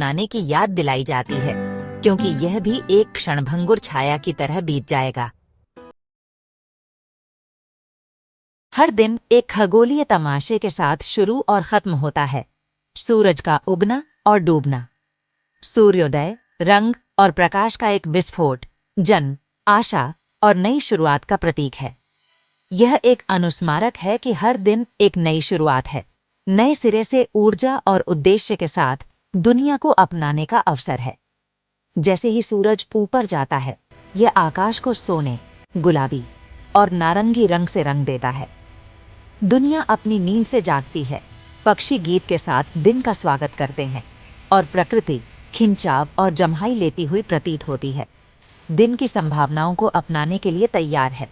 अपनाने की याद दिलाई जाती है, क्योंकि यह भी एक क्षणभंगुर छाया की तरह बीत जाएगा। हर दिन एक खगोलीय तमाशे के साथ शुरू और खत्म होता है। सूरज का उगना और डूबना, सूर्योदय, रंग और प्रकाश का एक विस्फोट, जन्म, आशा और नई शुरुआत का प्रतीक है। यह एक अनुस्मारक है कि हर दिन एक नई शुरुआत है, नए सिरे से ऊर्जा और उद्देश्य के साथ दुनिया को अपनाने का अवसर है। जैसे ही सूरज ऊपर जाता है, यह आकाश को सोने, गुलाबी और नारंगी रंग से रंग देता है। दुनिया अपनी नींद से जागती है, पक्षी गीत के साथ दिन का स्वागत करते हैं और प्रकृति खिंचाव और जम्हाई लेती हुई प्रतीत होती है। दिन की संभावनाओं को अपनाने के लिए तैयार है।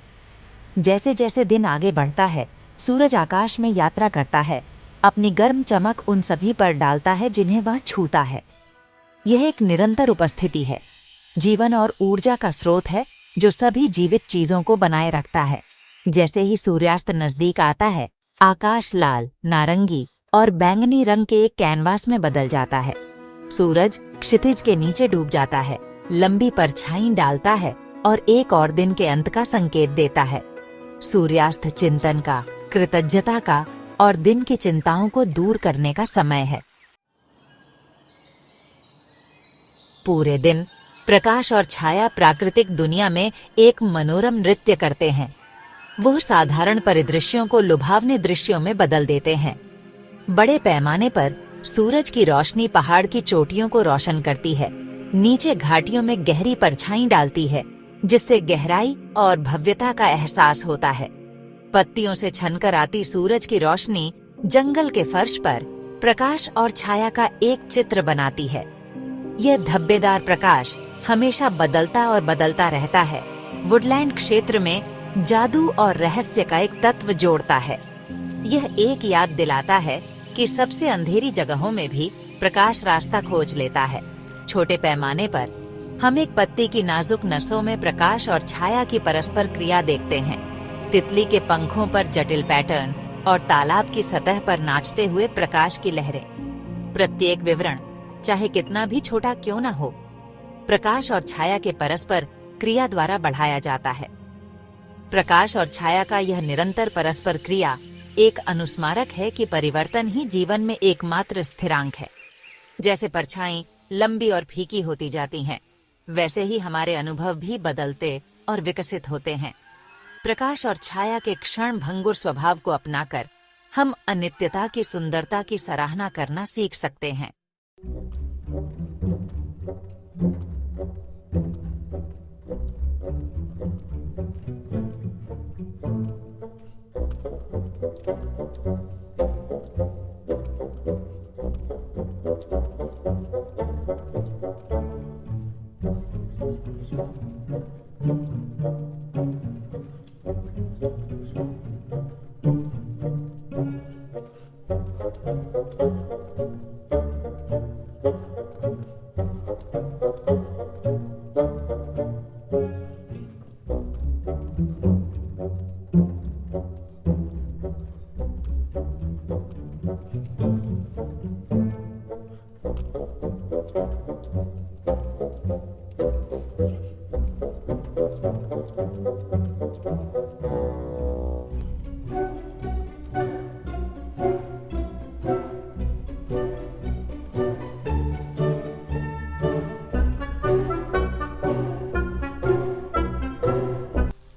जैसे जैसे दिन आगे बढ़ता है, सूरज आकाश में यात्रा करता है, अपनी गर्म चमक उन सभी पर डालता है जिन्हें वह छूता है। यह एक निरंतर उपस्थिति है, जीवन और ऊर्जा का स्रोत है जो सभी जीवित चीजों को बनाए रखता है। जैसे ही सूर्यास्त नजदीक आता है, आकाश लाल, नारंगी और बैंगनी रंग के एक कैनवास में बदल जाता है। सूरज क्षितिज के नीचे डूब जाता है, लंबी परछाई डालता है और एक और दिन के अंत का संकेत देता है। सूर्यास्त चिंतन का, कृतज्ञता का और दिन की चिंताओं को दूर करने का समय है। पूरे दिन प्रकाश और छाया प्राकृतिक दुनिया में एक मनोरम नृत्य करते हैं। वो साधारण परिदृश्यों को लुभावने दृश्यों में बदल देते हैं। बड़े पैमाने पर सूरज की रोशनी पहाड़ की चोटियों को रोशन करती है, नीचे घाटियों में गहरी परछाई डालती है, जिससे गहराई और भव्यता का एहसास होता है। पत्तियों से छनकर आती सूरज की रोशनी जंगल के फर्श पर प्रकाश और छाया का एक चित्र बनाती है। यह धब्बेदार प्रकाश हमेशा बदलता और बदलता रहता है, वुडलैंड क्षेत्र में जादू और रहस्य का एक तत्व जोड़ता है। यह एक याद दिलाता है कि सबसे अंधेरी जगहों में भी प्रकाश रास्ता खोज लेता है। छोटे पैमाने पर हम एक पत्ती की नाजुक नसों में प्रकाश और छाया की परस्पर क्रिया देखते हैं। तितली के पंखों पर जटिल पैटर्न और तालाब की सतह पर नाचते हुए प्रकाश की लहरें। प्रत्येक विवरण, चाहे कितना भी छोटा क्यों न हो, प्रकाश और छाया के परस्पर क्रिया द्वारा बढ़ाया जाता है। प्रकाश और छाया का यह निरंतर परस्पर क्रिया एक अनुस्मारक है कि परिवर्तन ही जीवन में एकमात्र स्थिरांक है। जैसे परछाई लंबी और फीकी होती जाती हैं, वैसे ही हमारे अनुभव भी बदलते और विकसित होते हैं। प्रकाश और छाया के क्षण भंगुर स्वभाव को अपनाकर हम अनित्यता की सुंदरता की सराहना करना सीख सकते हैं।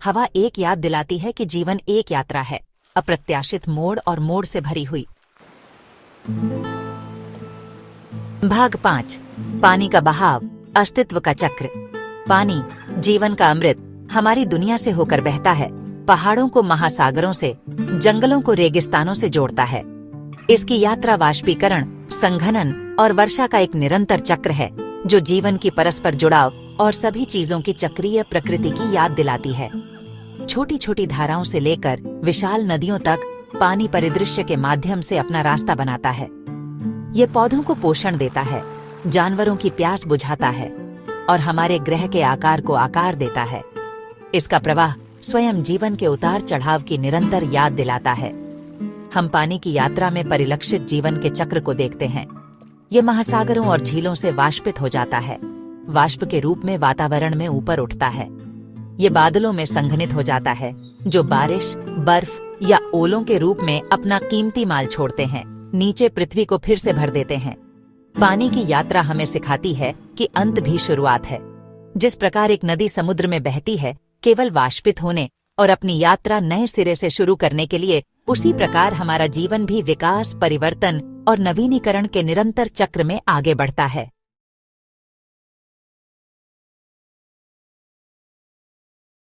हवा एक याद दिलाती है कि जीवन एक यात्रा है, अप्रत्याशित मोड़ और मोड़ से भरी हुई। भाग 5, पानी का बहाव, अस्तित्व का चक्र। पानी, जीवन का अमृत, हमारी दुनिया से होकर बहता है, पहाड़ों को महासागरों से, जंगलों को रेगिस्तानों से जोड़ता है। इसकी यात्रा वाष्पीकरण, संघनन और वर्षा का एक निरंतर चक्र है, जो जीवन की परस्पर जुड़ाव और सभी चीजों की चक्रीय प्रकृति की याद दिलाती है। छोटी छोटी धाराओं से लेकर विशाल नदियों तक पानी परिदृश्य के माध्यम से अपना रास्ता बनाता है। ये पौधों को पोषण देता है, जानवरों की प्यास बुझाता है और हमारे ग्रह के आकार को आकार देता है। इसका प्रवाह स्वयं जीवन के उतार चढ़ाव की निरंतर याद दिलाता है। हम पानी की यात्रा में परिलक्षित जीवन के चक्र को देखते हैं। ये महासागरों और झीलों से वाष्पित हो जाता है, वाष्प के रूप में वातावरण में ऊपर उठता है। ये बादलों में संघनित हो जाता है, जो बारिश, बर्फ या ओलों के रूप में अपना कीमती माल छोड़ते हैं, नीचे पृथ्वी को फिर से भर देते हैं। पानी की यात्रा हमें सिखाती है कि अंत भी शुरुआत है। जिस प्रकार एक नदी समुद्र में बहती है केवल वाष्पित होने और अपनी यात्रा नए सिरे से शुरू करने के लिए, उसी प्रकार हमारा जीवन भी विकास, परिवर्तन और नवीनीकरण के निरंतर चक्र में आगे बढ़ता है।